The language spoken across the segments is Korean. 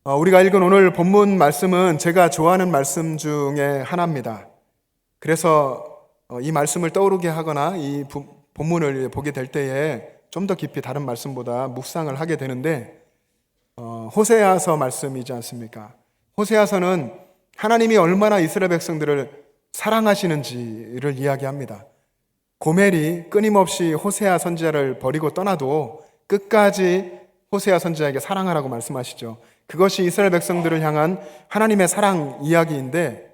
우리가 읽은 오늘 본문 말씀은 제가 좋아하는 말씀 중에 하나입니다. 그래서 이 말씀을 떠오르게 하거나 이 본문을 보게 될 때에 좀 더 깊이 다른 말씀보다 묵상을 하게 되는데, 호세아서 말씀이지 않습니까? 호세아서는 하나님이 얼마나 이스라엘 백성들을 사랑하시는지를 이야기합니다. 고멜이 끊임없이 호세아 선지자를 버리고 떠나도 끝까지 호세아 선지자에게 사랑하라고 말씀하시죠. 그것이 이스라엘 백성들을 향한 하나님의 사랑 이야기인데,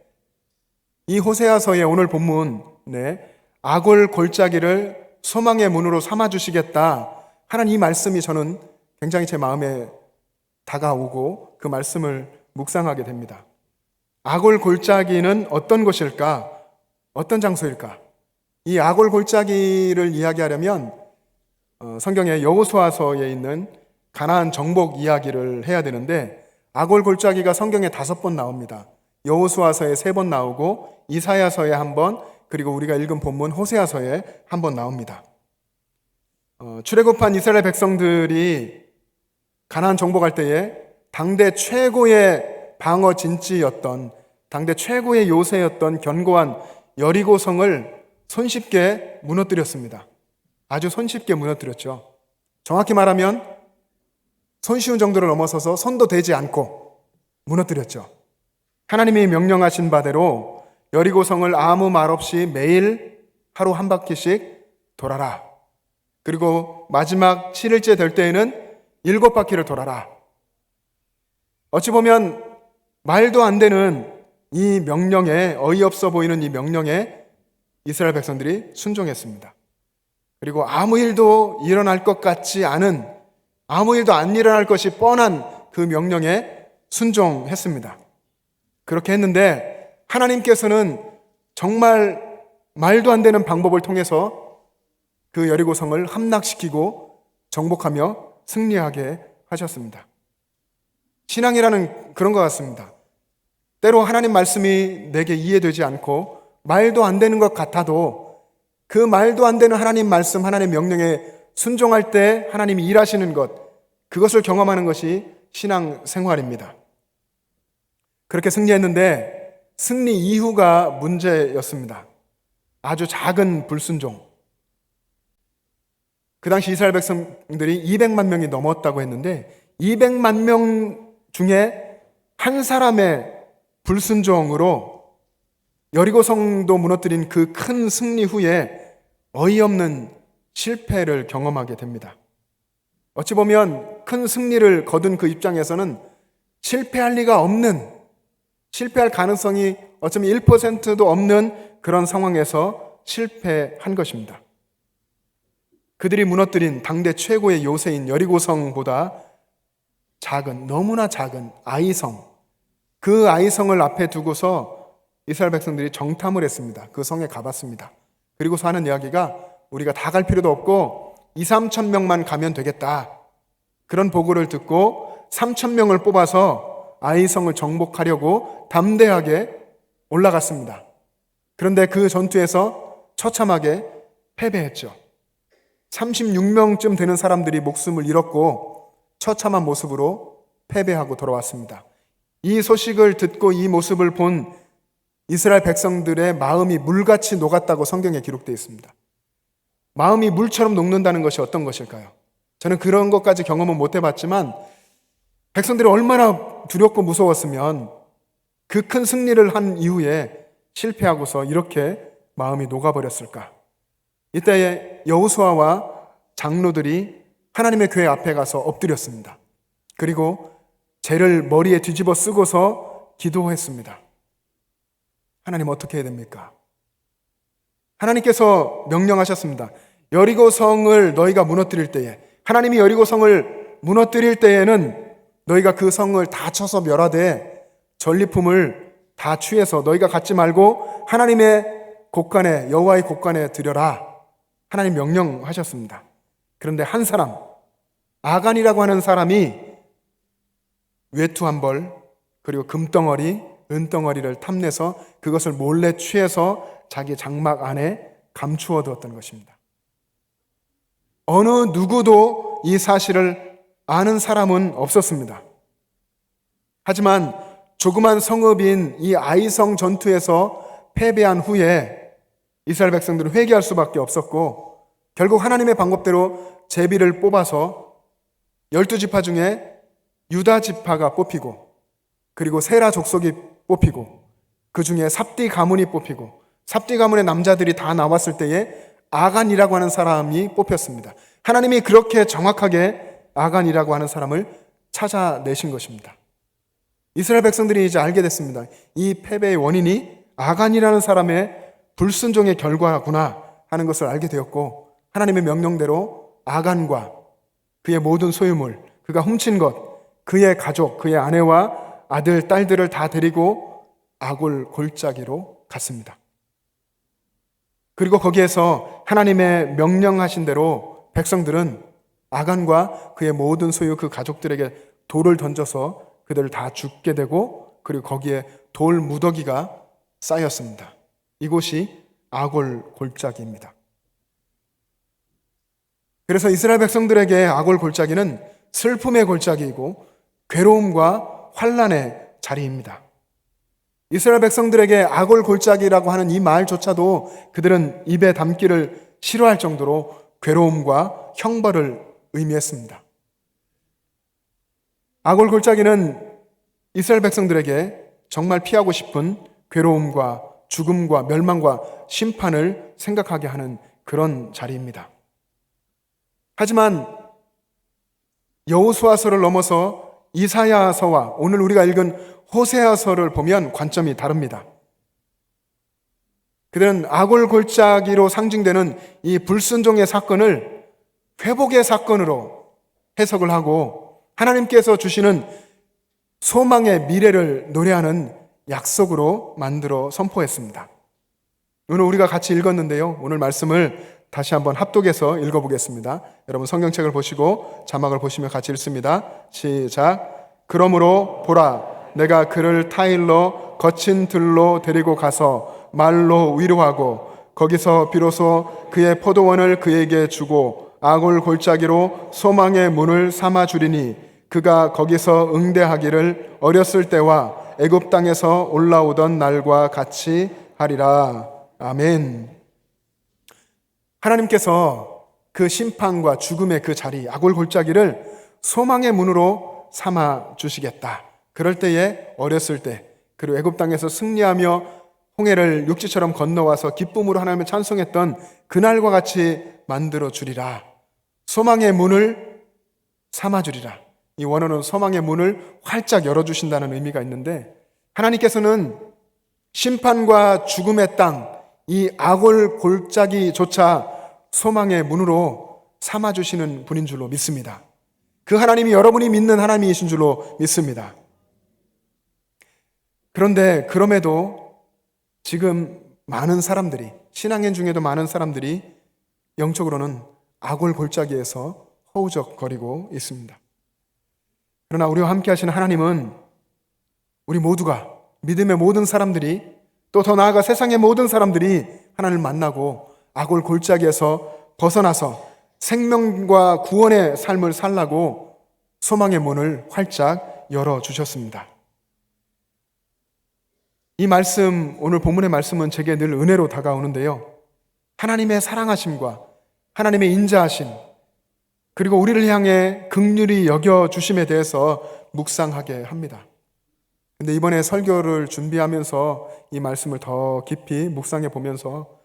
이 호세아서의 오늘 본문에 아골 골짜기를 소망의 문으로 삼아주시겠다 하는 이 말씀이 저는 굉장히 제 마음에 다가오고 그 말씀을 묵상하게 됩니다. 아골 골짜기는 어떤 곳일까? 어떤 장소일까? 이 아골 골짜기를 이야기하려면 성경의 여호수아서에 있는 가나안 정복 이야기를 해야 되는데, 아골 골짜기가 성경에 5번 나옵니다. 여호수아서에 3번 나오고 이사야서에 1번, 그리고 우리가 읽은 본문 호세아서에 1번 나옵니다. 출애굽한 이스라엘 백성들이 가나안 정복할 때에 당대 최고의 방어 진지였던, 당대 최고의 요새였던 견고한 여리고성을 손쉽게 무너뜨렸습니다. 아주 손쉽게 무너뜨렸죠. 정확히 말하면 손쉬운 정도를 넘어서서 손도 대지 않고 무너뜨렸죠. 하나님이 명령하신 바대로 여리고성을 아무 말 없이 매일 하루 한 바퀴씩 돌아라. 그리고 마지막 7일째 될 때에는 7바퀴를 돌아라. 어찌 보면 말도 안 되는 이 명령에, 어이없어 보이는 이 명령에 이스라엘 백성들이 순종했습니다. 그리고 아무 일도 일어날 것 같지 않은, 아무 일도 안 일어날 것이 뻔한 그 명령에 순종했습니다. 그렇게 했는데 하나님께서는 정말 말도 안 되는 방법을 통해서 그 여리고성을 함락시키고 정복하며 승리하게 하셨습니다. 신앙이라는 그런 것 같습니다. 때로 하나님 말씀이 내게 이해되지 않고 말도 안 되는 것 같아도 그 말도 안 되는 하나님 말씀, 하나님 명령에 순종할 때 하나님이 일하시는 것, 그것을 경험하는 것이 신앙 생활입니다. 그렇게 승리했는데 승리 이후가 문제였습니다. 아주 작은 불순종. 그 당시 이스라엘 백성들이 200만 명이 넘었다고 했는데 200만 명 중에 한 사람의 불순종으로 여리고성도 무너뜨린 그 큰 승리 후에 어이없는 실패를 경험하게 됩니다. 어찌 보면 큰 승리를 거둔 그 입장에서는 실패할 리가 없는, 실패할 가능성이 어쩌면 1%도 없는 그런 상황에서 실패한 것입니다. 그들이 무너뜨린 당대 최고의 요새인 여리고성보다 작은, 너무나 작은 아이성, 그 아이성을 앞에 두고서 이스라엘 백성들이 정탐을 했습니다. 그 성에 가봤습니다. 그리고서 하는 이야기가 우리가 다 갈 필요도 없고 2-3천 명만 가면 되겠다. 그런 보고를 듣고 3천 명을 뽑아서 아이성을 정복하려고 담대하게 올라갔습니다. 그런데 그 전투에서 처참하게 패배했죠. 36명쯤 되는 사람들이 목숨을 잃었고 처참한 모습으로 패배하고 돌아왔습니다. 이 소식을 듣고 이 모습을 본 이스라엘 백성들의 마음이 물같이 녹았다고 성경에 기록되어 있습니다. 마음이 물처럼 녹는다는 것이 어떤 것일까요? 저는 그런 것까지 경험은 못 해봤지만 백성들이 얼마나 두렵고 무서웠으면 그 큰 승리를 한 이후에 실패하고서 이렇게 마음이 녹아버렸을까? 이때에 여호수아와 장로들이 하나님의 교회 앞에 가서 엎드렸습니다. 그리고 죄를 머리에 뒤집어 쓰고서 기도했습니다. 하나님, 어떻게 해야 됩니까? 하나님께서 명령하셨습니다. 여리고성을 너희가 무너뜨릴 때에, 하나님이 여리고성을 무너뜨릴 때에는 너희가 그 성을 다 쳐서 멸하되 전리품을 다 취해서 너희가 갖지 말고 하나님의 곳간에, 여호와의 곳간에 드려라. 하나님 명령하셨습니다. 그런데 한 사람, 아간이라고 하는 사람이 외투 한 벌, 그리고 금덩어리, 은덩어리를 탐내서 그것을 몰래 취해서 자기 장막 안에 감추어 두었던 것입니다. 어느 누구도 이 사실을 아는 사람은 없었습니다. 하지만 조그만 성읍인 이 아이성 전투에서 패배한 후에 이스라엘 백성들은 회개할 수밖에 없었고, 결국 하나님의 방법대로 제비를 뽑아서 12지파 중에 유다 지파가 뽑히고, 그리고 세라 족속이 뽑히고, 그 중에 삽디 가문이 뽑히고, 삽디 가문의 남자들이 다 나왔을 때에 아간이라고 하는 사람이 뽑혔습니다. 하나님이 그렇게 정확하게 아간이라고 하는 사람을 찾아내신 것입니다. 이스라엘 백성들이 이제 알게 됐습니다. 이 패배의 원인이 아간이라는 사람의 불순종의 결과구나 하는 것을 알게 되었고, 하나님의 명령대로 아간과 그의 모든 소유물, 그가 훔친 것, 그의 가족, 그의 아내와 아들, 딸들을 다 데리고 아골 골짜기로 갔습니다. 그리고 거기에서 하나님의 명령하신 대로 백성들은 아간과 그의 모든 소유, 그 가족들에게 돌을 던져서 그들을 다 죽게 되고, 그리고 거기에 돌 무더기가 쌓였습니다. 이곳이 아골 골짜기입니다. 그래서 이스라엘 백성들에게 아골 골짜기는 슬픔의 골짜기이고 괴로움과 환난의 자리입니다. 이스라엘 백성들에게 아골 골짜기라고 하는 이 말조차도 그들은 입에 담기를 싫어할 정도로 괴로움과 형벌을 의미했습니다. 아골 골짜기는 이스라엘 백성들에게 정말 피하고 싶은 괴로움과 죽음과 멸망과 심판을 생각하게 하는 그런 자리입니다. 하지만 여호수아서를 넘어서 이사야서와 오늘 우리가 읽은 호세아서를 보면 관점이 다릅니다. 그들은 아골 골짜기로 상징되는 이 불순종의 사건을 회복의 사건으로 해석을 하고, 하나님께서 주시는 소망의 미래를 노래하는 약속으로 만들어 선포했습니다. 오늘 우리가 같이 읽었는데요. 오늘 말씀을 다시 한번 합독해서 읽어보겠습니다. 여러분 성경책을 보시고 자막을 보시면 같이 읽습니다. 시작. 그러므로 보라, 내가 그를 타일러 거친 들로 데리고 가서 말로 위로하고, 거기서 비로소 그의 포도원을 그에게 주고 아골 골짜기로 소망의 문을 삼아 주리니, 그가 거기서 응대하기를 어렸을 때와 애굽 땅에서 올라오던 날과 같이 하리라. 아멘. 하나님께서 그 심판과 죽음의 그 자리, 아골 골짜기를 소망의 문으로 삼아 주시겠다. 그럴 때에 어렸을 때, 그리고 애굽 땅에서 승리하며 홍해를 육지처럼 건너와서 기쁨으로 하나님을 찬송했던 그날과 같이 만들어 주리라. 소망의 문을 삼아 주리라. 이 원어는 소망의 문을 활짝 열어주신다는 의미가 있는데, 하나님께서는 심판과 죽음의 땅, 이 아골 골짜기조차 소망의 문으로 삼아주시는 분인 줄로 믿습니다. 그 하나님이 여러분이 믿는 하나님이신 줄로 믿습니다. 그런데 그럼에도 지금 많은 사람들이, 신앙인 중에도 많은 사람들이 영적으로는 아골 골짜기에서 허우적거리고 있습니다. 그러나 우리와 함께 하시는 하나님은 우리 모두가, 믿음의 모든 사람들이, 또 더 나아가 세상의 모든 사람들이 하나님을 만나고 아골 골짜기에서 벗어나서 생명과 구원의 삶을 살라고 소망의 문을 활짝 열어주셨습니다. 이 말씀, 오늘 본문의 말씀은 제게 늘 은혜로 다가오는데요. 하나님의 사랑하심과 하나님의 인자하심, 그리고 우리를 향해 긍휼히 여겨주심에 대해서 묵상하게 합니다. 근데 이번에 설교를 준비하면서 이 말씀을 더 깊이 묵상해 보면서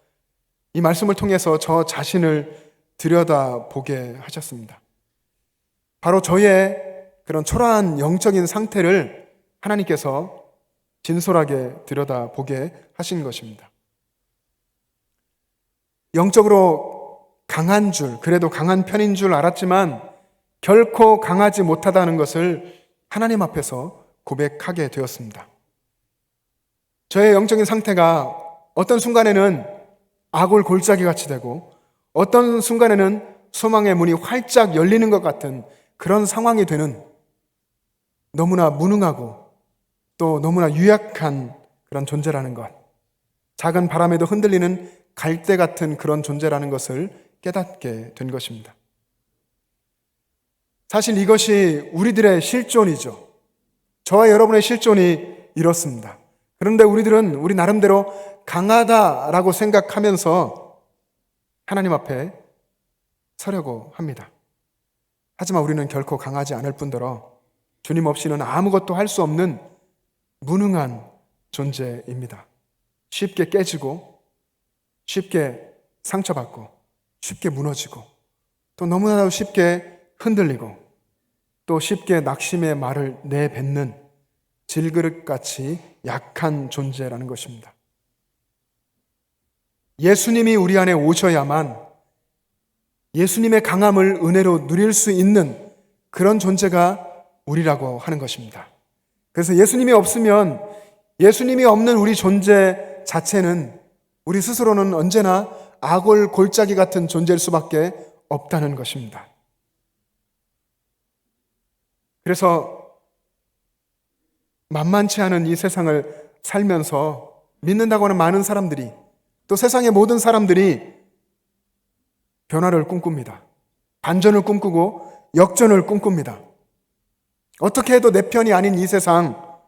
이 말씀을 통해서 저 자신을 들여다보게 하셨습니다. 바로 저의 그런 초라한 영적인 상태를 하나님께서 진솔하게 들여다보게 하신 것입니다. 영적으로 강한 줄, 그래도 강한 편인 줄 알았지만 결코 강하지 못하다는 것을 하나님 앞에서 고백하게 되었습니다. 저의 영적인 상태가 어떤 순간에는 아골 골짜기 같이 되고, 어떤 순간에는 소망의 문이 활짝 열리는 것 같은 그런 상황이 되는, 너무나 무능하고 또 너무나 유약한 그런 존재라는 것, 작은 바람에도 흔들리는 갈대 같은 그런 존재라는 것을 깨닫게 된 것입니다. 사실 이것이 우리들의 실존이죠. 저와 여러분의 실존이 이렇습니다. 그런데 우리들은 우리 나름대로 강하다라고 생각하면서 하나님 앞에 서려고 합니다. 하지만 우리는 결코 강하지 않을 뿐더러 주님 없이는 아무것도 할 수 없는 무능한 존재입니다. 쉽게 깨지고, 쉽게 상처받고, 쉽게 무너지고, 또 너무나도 쉽게 흔들리고, 또 쉽게 낙심의 말을 내뱉는 질그릇같이 약한 존재라는 것입니다. 예수님이 우리 안에 오셔야만 예수님의 강함을 은혜로 누릴 수 있는 그런 존재가 우리라고 하는 것입니다. 그래서 예수님이 없으면, 예수님이 없는 우리 존재 자체는 우리 스스로는 언제나 악골 골짜기 같은 존재일 수밖에 없다는 것입니다. 그래서 만만치 않은 이 세상을 살면서 믿는다고 하는 많은 사람들이, 또 세상의 모든 사람들이 변화를 꿈꿉니다. 반전을 꿈꾸고 역전을 꿈꿉니다. 어떻게 해도 내 편이 아닌 이 세상,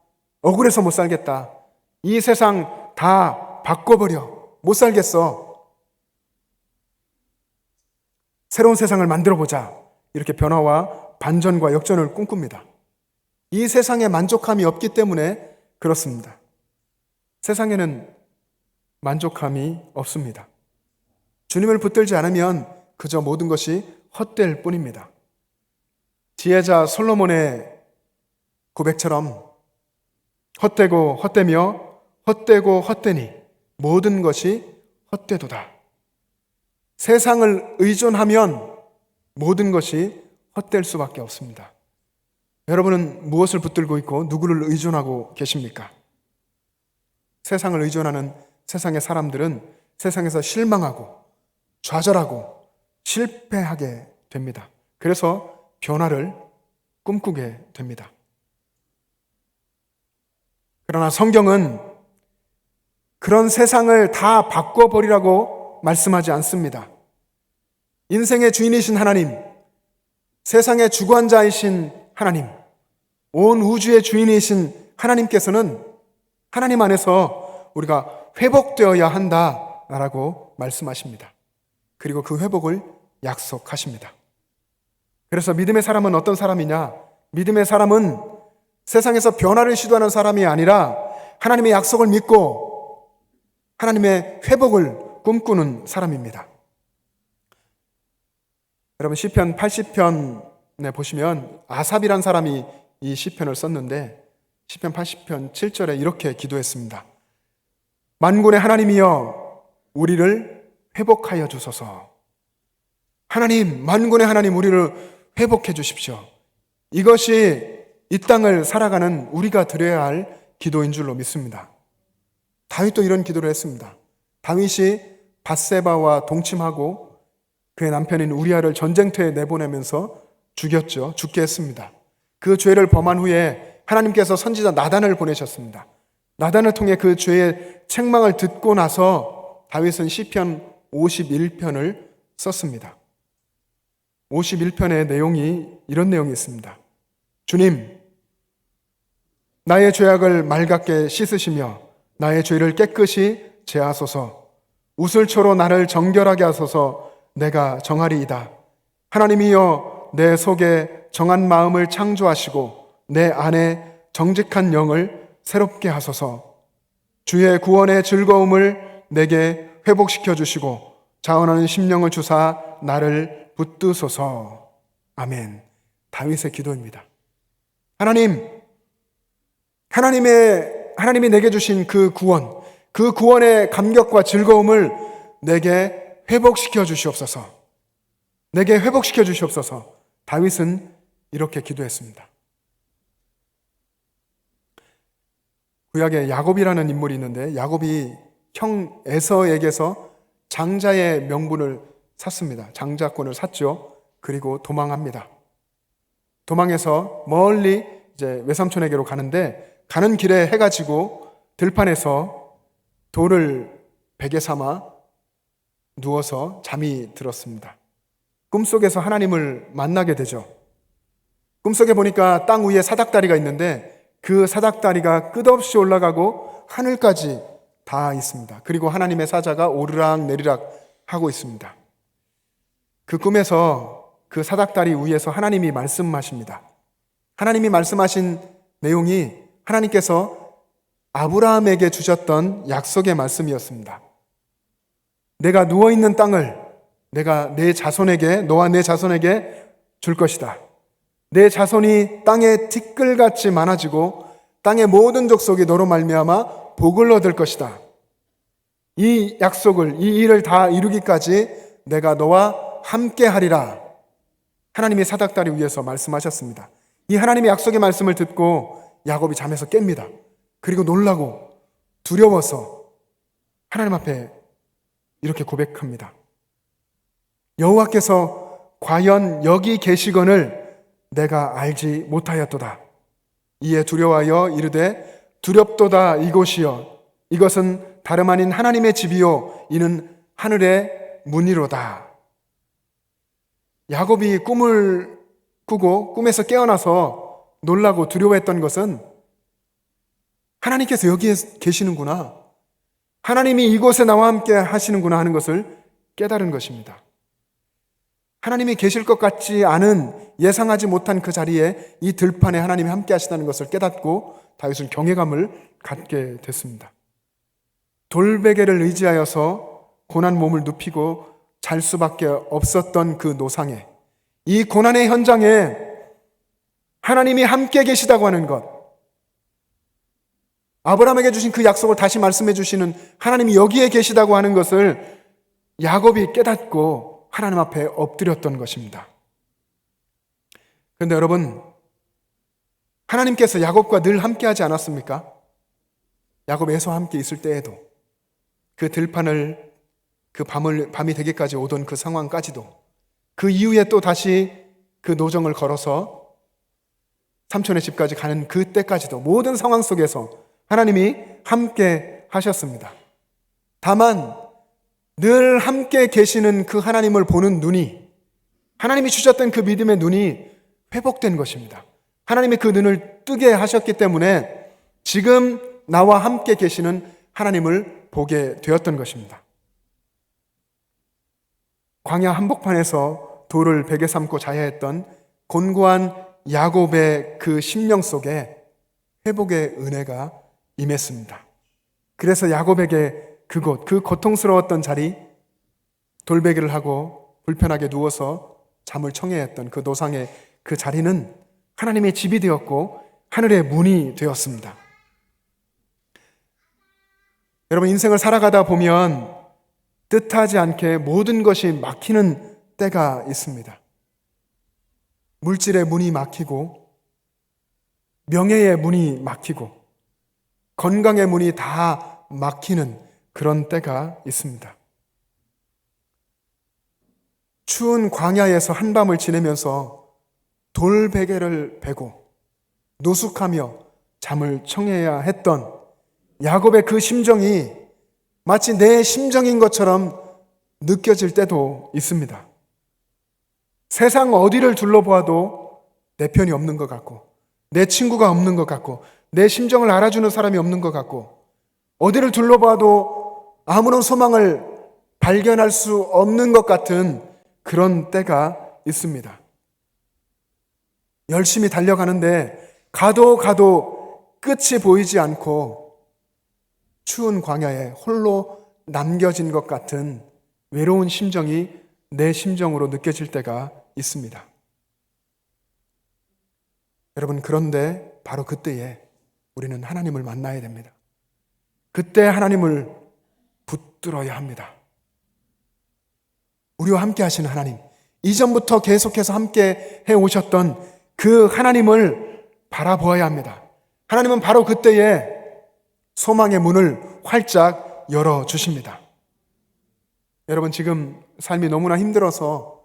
억울해서 못 살겠다. 이 세상 다 바꿔버려. 못 살겠어. 새로운 세상을 만들어보자. 이렇게 변화와 반전과 역전을 꿈꿉니다. 이 세상에 만족함이 없기 때문에 그렇습니다. 세상에는 만족함이 없습니다. 주님을 붙들지 않으면 그저 모든 것이 헛될 뿐입니다. 지혜자 솔로몬의 고백처럼 헛되고 헛되며 헛되고 헛되니 모든 것이 헛되도다. 세상을 의존하면 모든 것이 헛될 수밖에 없습니다. 여러분은 무엇을 붙들고 있고 누구를 의존하고 계십니까? 세상을 의존하는 세상의 사람들은 세상에서 실망하고 좌절하고 실패하게 됩니다. 그래서 변화를 꿈꾸게 됩니다. 그러나 성경은 그런 세상을 다 바꿔버리라고 말씀하지 않습니다. 인생의 주인이신 하나님, 세상의 주관자이신 하나님, 온 우주의 주인이신 하나님께서는 하나님 안에서 우리가 회복되어야 한다라고 말씀하십니다. 그리고 그 회복을 약속하십니다. 그래서 믿음의 사람은 어떤 사람이냐? 믿음의 사람은 세상에서 변화를 시도하는 사람이 아니라 하나님의 약속을 믿고 하나님의 회복을 꿈꾸는 사람입니다. 여러분 시편 80편에 보시면 아삽이란 사람이 이 시편을 썼는데 시편 80편 7절에 이렇게 기도했습니다. 만군의 하나님이여 우리를 회복하여 주소서. 하나님, 만군의 하나님 우리를 회복해 주십시오. 이것이 이 땅을 살아가는 우리가 드려야 할 기도인 줄로 믿습니다. 다윗도 이런 기도를 했습니다. 다윗이 밧세바와 동침하고 그의 남편인 우리아를 전쟁터에 내보내면서 죽였죠. 죽게 했습니다. 그 죄를 범한 후에 하나님께서 선지자 나단을 보내셨습니다. 나단을 통해 그 죄의 책망을 듣고 나서 다윗은 시편 51편을 썼습니다. 51편의 내용이 이런 내용이 있습니다. 주님, 나의 죄악을 맑게 씻으시며 나의 죄를 깨끗이 제하소서. 우슬초로 나를 정결하게 하소서. 내가 정하리이다. 하나님이여 내 속에 정한 마음을 창조하시고 내 안에 정직한 영을 새롭게 하소서. 주의 구원의 즐거움을 내게 회복시켜 주시고 자원하는 심령을 주사 나를 붙드소서. 아멘. 다윗의 기도입니다. 하나님이 내게 주신 그 구원의 감격과 즐거움을 내게 회복시켜 주시옵소서. 내게 회복시켜 주시옵소서. 다윗은 이렇게 기도했습니다. 구약에 야곱이라는 인물이 있는데 야곱이 형 에서에게서 장자의 명분을 샀습니다. 장자권을 샀죠. 그리고 도망합니다. 도망해서 멀리 이제 외삼촌에게로 가는데 가는 길에 해가 지고 들판에서 돌을 베개 삼아 누워서 잠이 들었습니다. 꿈속에서 하나님을 만나게 되죠. 꿈속에 보니까 땅 위에 사닥다리가 있는데 그 사닥다리가 끝없이 올라가고 하늘까지 닿아 있습니다. 그리고 하나님의 사자가 오르락 내리락 하고 있습니다. 그 꿈에서 그 사닥다리 위에서 하나님이 말씀하십니다. 하나님이 말씀하신 내용이 하나님께서 아브라함에게 주셨던 약속의 말씀이었습니다. 내가 누워있는 땅을 내가 내 자손에게, 너와 내 자손에게 줄 것이다. 내 자손이 땅에 티끌같이 많아지고 땅의 모든 족속이 너로 말미암아 복을 얻을 것이다. 이 약속을, 이 일을 다 이루기까지 내가 너와 함께 하리라. 하나님이 사닥다리 위에서 말씀하셨습니다. 이 하나님의 약속의 말씀을 듣고 야곱이 잠에서 깹니다. 그리고 놀라고 두려워서 하나님 앞에 이렇게 고백합니다. 여호와께서 과연 여기 계시거늘 내가 알지 못하였도다. 이에 두려워하여 이르되 두렵도다 이곳이여. 이것은 다름 아닌 하나님의 집이요 이는 하늘의 문이로다. 야곱이 꿈을 꾸고 꿈에서 깨어나서 놀라고 두려워했던 것은 하나님께서 여기에 계시는구나, 하나님이 이곳에 나와 함께 하시는구나 하는 것을 깨달은 것입니다. 하나님이 계실 것 같지 않은, 예상하지 못한 그 자리에 이 들판에 하나님이 함께 하시다는 것을 깨닫고 다윗은 경외감을 갖게 됐습니다. 돌베개를 의지하여서 고난 몸을 눕히고 잘 수밖에 없었던 그 노상에, 이 고난의 현장에 하나님이 함께 계시다고 하는 것, 아브라함에게 주신 그 약속을 다시 말씀해 주시는 하나님이 여기에 계시다고 하는 것을 야곱이 깨닫고 하나님 앞에 엎드렸던 것입니다. 그런데 여러분, 하나님께서 야곱과 늘 함께하지 않았습니까? 야곱 에서와 함께 있을 때에도, 그 들판을 그 밤이 되기까지 오던 그 상황까지도, 그 이후에 또 다시 그 노정을 걸어서 삼촌의 집까지 가는 그때까지도 모든 상황 속에서 하나님이 함께 하셨습니다. 다만 늘 함께 계시는 그 하나님을 보는 눈이, 하나님이 주셨던 그 믿음의 눈이 회복된 것입니다. 하나님이 그 눈을 뜨게 하셨기 때문에 지금 나와 함께 계시는 하나님을 보게 되었던 것입니다. 광야 한복판에서 돌을 베개 삼고 자야 했던 곤고한 야곱의 그 심령 속에 회복의 은혜가 임했습니다. 그래서 야곱에게 그곳, 그 고통스러웠던 자리, 돌베개를 하고 불편하게 누워서 잠을 청해야 했던 그 노상의 그 자리는 하나님의 집이 되었고 하늘의 문이 되었습니다. 여러분, 인생을 살아가다 보면 뜻하지 않게 모든 것이 막히는 때가 있습니다. 물질의 문이 막히고, 명예의 문이 막히고, 건강의 문이 다 막히는 그런 때가 있습니다. 추운 광야에서 한밤을 지내면서 돌베개를 베고 노숙하며 잠을 청해야 했던 야곱의 그 심정이 마치 내 심정인 것처럼 느껴질 때도 있습니다. 세상 어디를 둘러보아도 내 편이 없는 것 같고, 내 친구가 없는 것 같고, 내 심정을 알아주는 사람이 없는 것 같고, 어디를 둘러봐도 아무런 소망을 발견할 수 없는 것 같은 그런 때가 있습니다. 열심히 달려가는데 가도 끝이 보이지 않고 추운 광야에 홀로 남겨진 것 같은 외로운 심정이 내 심정으로 느껴질 때가 있습니다. 여러분, 그런데 바로 그때에 우리는 하나님을 만나야 됩니다. 그때 하나님을 붙들어야 합니다. 우리와 함께 하시는 하나님, 이전부터 계속해서 함께 해오셨던 그 하나님을 바라보아야 합니다. 하나님은 바로 그때에 소망의 문을 활짝 열어주십니다. 여러분, 지금 삶이 너무나 힘들어서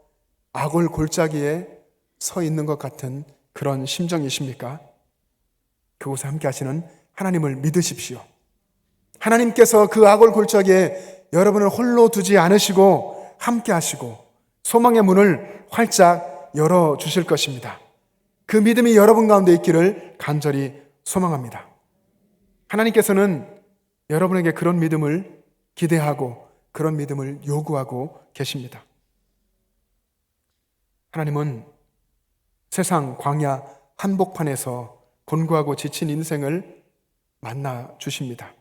악을 골짜기에 서 있는 것 같은 그런 심정이십니까? 그곳에 함께 하시는 하나님을 믿으십시오. 하나님께서 그 악을 골짜기에 여러분을 홀로 두지 않으시고 함께 하시고 소망의 문을 활짝 열어주실 것입니다. 그 믿음이 여러분 가운데 있기를 간절히 소망합니다. 하나님께서는 여러분에게 그런 믿음을 기대하고 그런 믿음을 요구하고 계십니다. 하나님은 세상 광야 한복판에서 곤고하고 지친 인생을 만나 주십니다.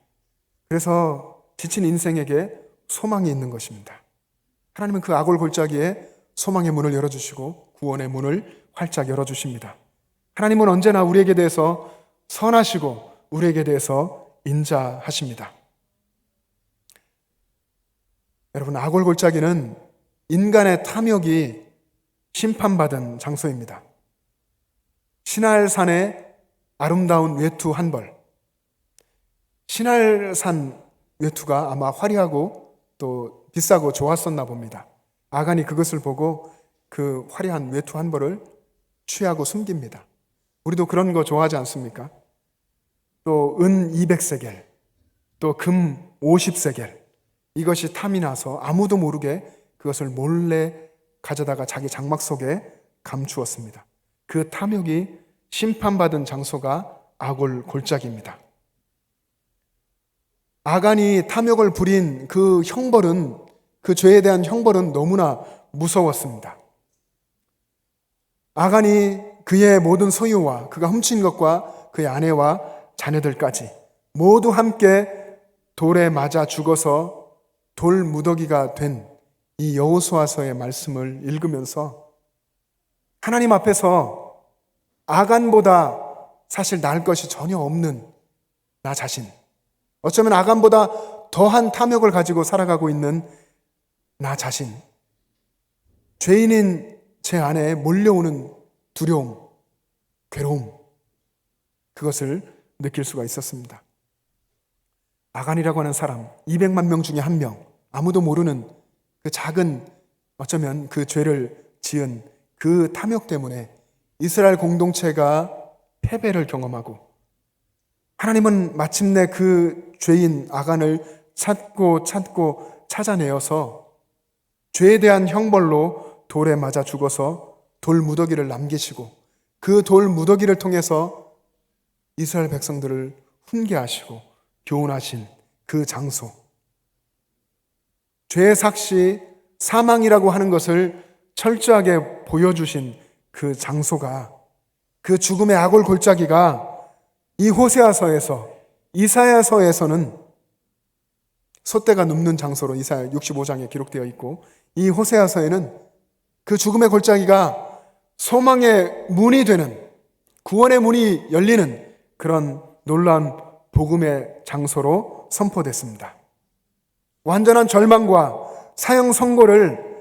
그래서 지친 인생에게 소망이 있는 것입니다. 하나님은 그 악올 골짜기에 소망의 문을 열어주시고 구원의 문을 활짝 열어주십니다. 하나님은 언제나 우리에게 대해서 선하시고 우리에게 대해서 인자하십니다. 여러분, 악올 골짜기는 인간의 탐욕이 심판받은 장소입니다. 신할산의 아름다운 외투 한 벌. 신할산 외투가 아마 화려하고 또 비싸고 좋았었나 봅니다. 아간이 그것을 보고 그 화려한 외투 한 벌을 취하고 숨깁니다. 우리도 그런 거 좋아하지 않습니까? 또 은 200세겔, 또 금 50세겔. 이것이 탐이 나서 아무도 모르게 그것을 몰래 가져다가 자기 장막 속에 감추었습니다. 그 탐욕이 심판받은 장소가 악올 골짜기입니다. 아간이 탐욕을 부린 그 형벌은, 그 죄에 대한 형벌은 너무나 무서웠습니다. 아간이 그의 모든 소유와 그가 훔친 것과 그의 아내와 자녀들까지 모두 함께 돌에 맞아 죽어서 돌 무더기가 된 이 여호수아서의 말씀을 읽으면서 하나님 앞에서 아간보다 사실 나을 것이 전혀 없는 나 자신, 어쩌면 아간보다 더한 탐욕을 가지고 살아가고 있는 나 자신, 죄인인 제 안에 몰려오는 두려움, 괴로움, 그것을 느낄 수가 있었습니다. 아간이라고 하는 사람, 200만 명 중에 한 명, 아무도 모르는 그 작은, 어쩌면 그 죄를 지은 그 탐욕 때문에 이스라엘 공동체가 패배를 경험하고, 하나님은 마침내 그 죄인 아간을 찾고 찾아내어서 죄에 대한 형벌로 돌에 맞아 죽어서 돌 무더기를 남기시고, 그 돌 무더기를 통해서 이스라엘 백성들을 훈계하시고 교훈하신 그 장소, 죄의 삭시 사망이라고 하는 것을 철저하게 보여주신 그 장소가, 그 죽음의 악올 골짜기가 이 호세아서에서, 이사야서에서는 소떼가 눕는 장소로 이사야 65장에 기록되어 있고, 이 호세아서에는 그 죽음의 골짜기가 소망의 문이 되는, 구원의 문이 열리는 그런 놀라운 복음의 장소로 선포됐습니다. 완전한 절망과 사형 선고를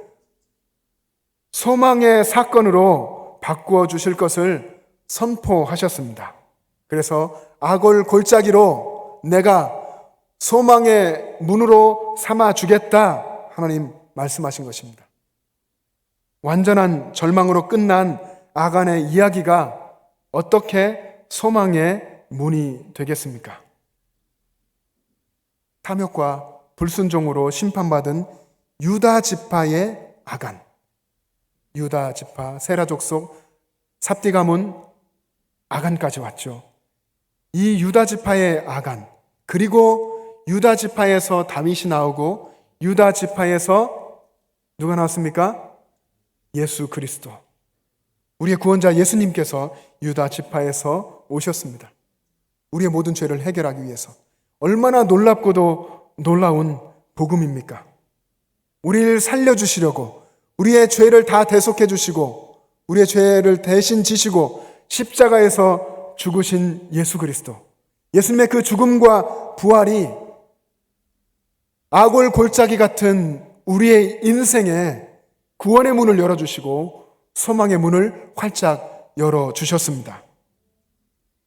소망의 사건으로 바꾸어 주실 것을 선포하셨습니다. 그래서 악올 골짜기로 내가 소망의 문으로 삼아 주겠다, 하나님 말씀하신 것입니다. 완전한 절망으로 끝난 아간의 이야기가 어떻게 소망의 문이 되겠습니까? 탐욕과 불순종으로 심판받은 유다 지파의 아간, 유다 지파 세라 족속 삽디 가문 아간까지 왔죠. 이 유다 지파의 아간, 그리고 유다 지파에서 다윗이 나오고 유다 지파에서 누가 나왔습니까? 예수 그리스도, 우리의 구원자 예수님께서 유다 지파에서 오셨습니다. 우리의 모든 죄를 해결하기 위해서. 얼마나 놀랍고도 놀라운 복음입니까? 우리를 살려주시려고, 우리의 죄를 다 대속해 주시고 우리의 죄를 대신 지시고 십자가에서 죽으신 예수 그리스도, 예수님의 그 죽음과 부활이 악올 골짜기 같은 우리의 인생에 구원의 문을 열어주시고 소망의 문을 활짝 열어주셨습니다.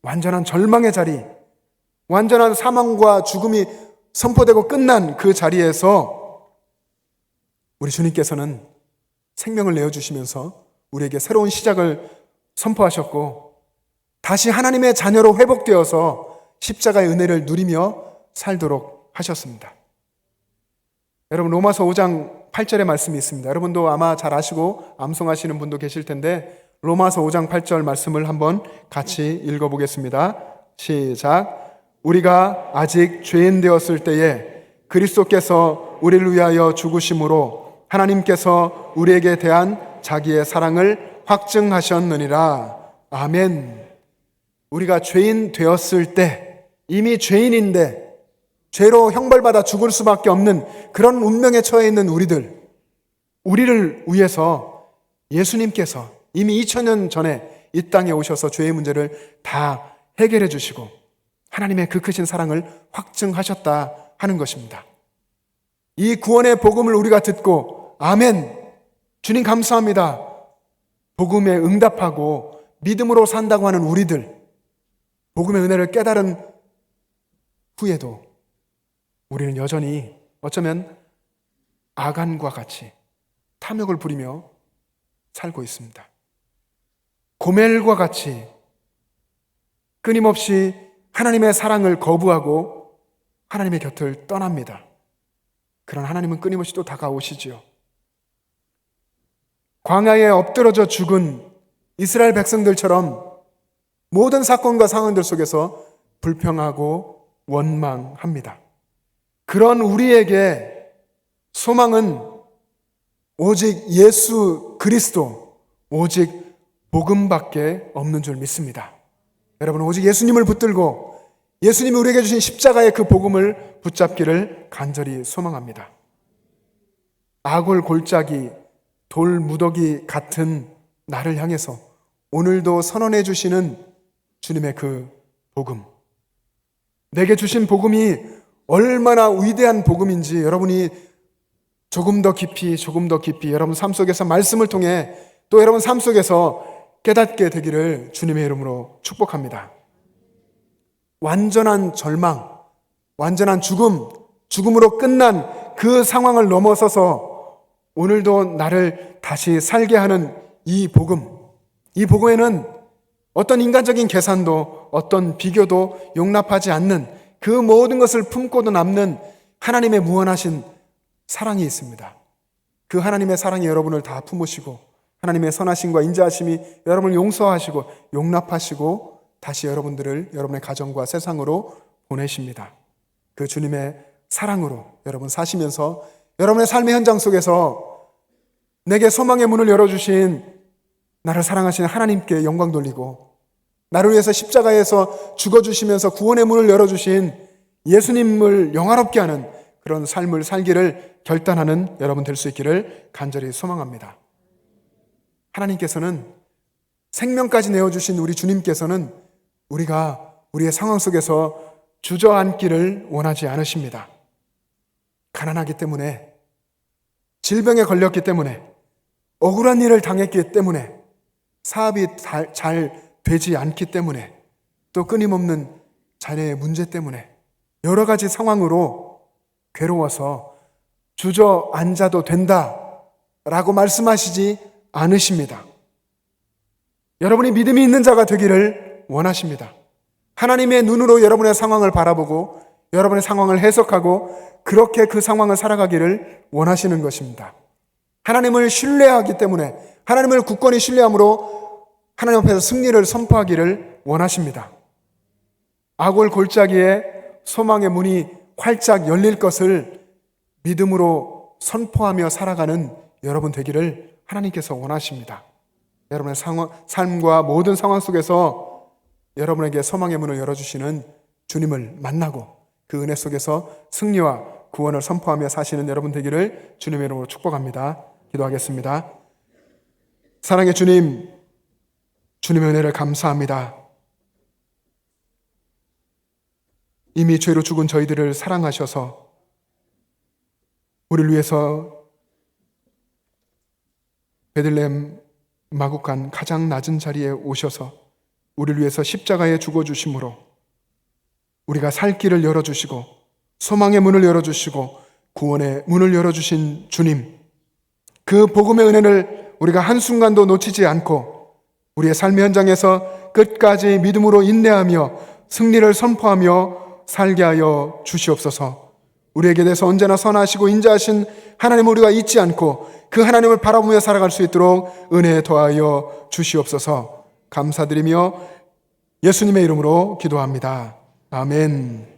완전한 절망의 자리, 완전한 사망과 죽음이 선포되고 끝난 그 자리에서 우리 주님께서는 생명을 내어주시면서 우리에게 새로운 시작을 선포하셨고, 다시 하나님의 자녀로 회복되어서 십자가의 은혜를 누리며 살도록 하셨습니다. 여러분, 로마서 5장 8절의 말씀이 있습니다. 여러분도 아마 잘 아시고 암송하시는 분도 계실 텐데, 로마서 5장 8절 말씀을 한번 같이 읽어보겠습니다. 시작. 우리가 아직 죄인 되었을 때에 그리스도께서 우리를 위하여 죽으심으로 하나님께서 우리에게 대한 자기의 사랑을 확증하셨느니라. 아멘. 우리가 죄인 되었을 때, 이미 죄인인데 죄로 형벌받아 죽을 수밖에 없는 그런 운명에 처해 있는 우리를 위해서 예수님께서 이미 2000년 전에 이 땅에 오셔서 죄의 문제를 다 해결해 주시고 하나님의 그 크신 사랑을 확증하셨다 하는 것입니다. 이 구원의 복음을 우리가 듣고 아멘, 주님 감사합니다, 복음에 응답하고 믿음으로 산다고 하는 우리들, 복음의 은혜를 깨달은 후에도 우리는 여전히 어쩌면 아간과 같이 탐욕을 부리며 살고 있습니다. 고멜과 같이 끊임없이 하나님의 사랑을 거부하고 하나님의 곁을 떠납니다. 그러나 하나님은 끊임없이 또 다가오시지요. 광야에 엎드러져 죽은 이스라엘 백성들처럼 모든 사건과 상황들 속에서 불평하고 원망합니다. 그런 우리에게 소망은 오직 예수 그리스도, 오직 복음밖에 없는 줄 믿습니다. 여러분, 오직 예수님을 붙들고 예수님이 우리에게 주신 십자가의 그 복음을 붙잡기를 간절히 소망합니다. 아골 골짜기, 돌 무더기 같은 나를 향해서 오늘도 선언해 주시는 주님의 그 복음, 내게 주신 복음이 얼마나 위대한 복음인지 여러분이 조금 더 깊이 여러분 삶 속에서 말씀을 통해 또 여러분 삶 속에서 깨닫게 되기를 주님의 이름으로 축복합니다. 완전한 절망, 완전한 죽음으로 끝난 그 상황을 넘어서서 오늘도 나를 다시 살게 하는 이 복음에는 어떤 인간적인 계산도 어떤 비교도 용납하지 않는 그 모든 것을 품고도 남는 하나님의 무한하신 사랑이 있습니다. 그 하나님의 사랑이 여러분을 다 품으시고 하나님의 선하심과 인자하심이 여러분을 용서하시고 용납하시고 다시 여러분들을 여러분의 가정과 세상으로 보내십니다. 그 주님의 사랑으로 여러분 사시면서 여러분의 삶의 현장 속에서 내게 소망의 문을 열어주신 나를 사랑하시는 하나님께 영광 돌리고 나를 위해서 십자가에서 죽어주시면서 구원의 문을 열어주신 예수님을 영화롭게 하는 그런 삶을 살기를 결단하는 여러분 될 수 있기를 간절히 소망합니다. 하나님께서는 생명까지 내어주신 우리 주님께서는 우리가 우리의 상황 속에서 주저앉기를 원하지 않으십니다. 가난하기 때문에, 질병에 걸렸기 때문에, 억울한 일을 당했기 때문에, 사업이 잘 되지 않기 때문에, 또 끊임없는 자녀의 문제 때문에 여러 가지 상황으로 괴로워서 주저앉아도 된다라고 말씀하시지 않으십니다. 여러분이 믿음이 있는 자가 되기를 원하십니다. 하나님의 눈으로 여러분의 상황을 바라보고 여러분의 상황을 해석하고 그렇게 그 상황을 살아가기를 원하시는 것입니다. 하나님을 신뢰하기 때문에, 하나님을 굳건히 신뢰함으로 하나님 앞에서 승리를 선포하기를 원하십니다. 아골 골짜기에 소망의 문이 활짝 열릴 것을 믿음으로 선포하며 살아가는 여러분 되기를 하나님께서 원하십니다. 여러분의 삶과 모든 상황 속에서 여러분에게 소망의 문을 열어주시는 주님을 만나고 그 은혜 속에서 승리와 구원을 선포하며 사시는 여러분 되기를 주님의 이름으로 축복합니다. 기도하겠습니다. 사랑의 주님, 주님의 은혜를 감사합니다. 이미 죄로 죽은 저희들을 사랑하셔서 우리를 위해서 베들레헴 마국간 가장 낮은 자리에 오셔서 우리를 위해서 십자가에 죽어주심으로 우리가 살 길을 열어주시고 소망의 문을 열어주시고 구원의 문을 열어주신 주님, 그 복음의 은혜를 우리가 한순간도 놓치지 않고 우리의 삶의 현장에서 끝까지 믿음으로 인내하며 승리를 선포하며 살게 하여 주시옵소서. 우리에게 대해서 언제나 선하시고 인자하신 하나님을 우리가 잊지 않고 그 하나님을 바라보며 살아갈 수 있도록 은혜 더하여 주시옵소서. 감사드리며 예수님의 이름으로 기도합니다. 아멘.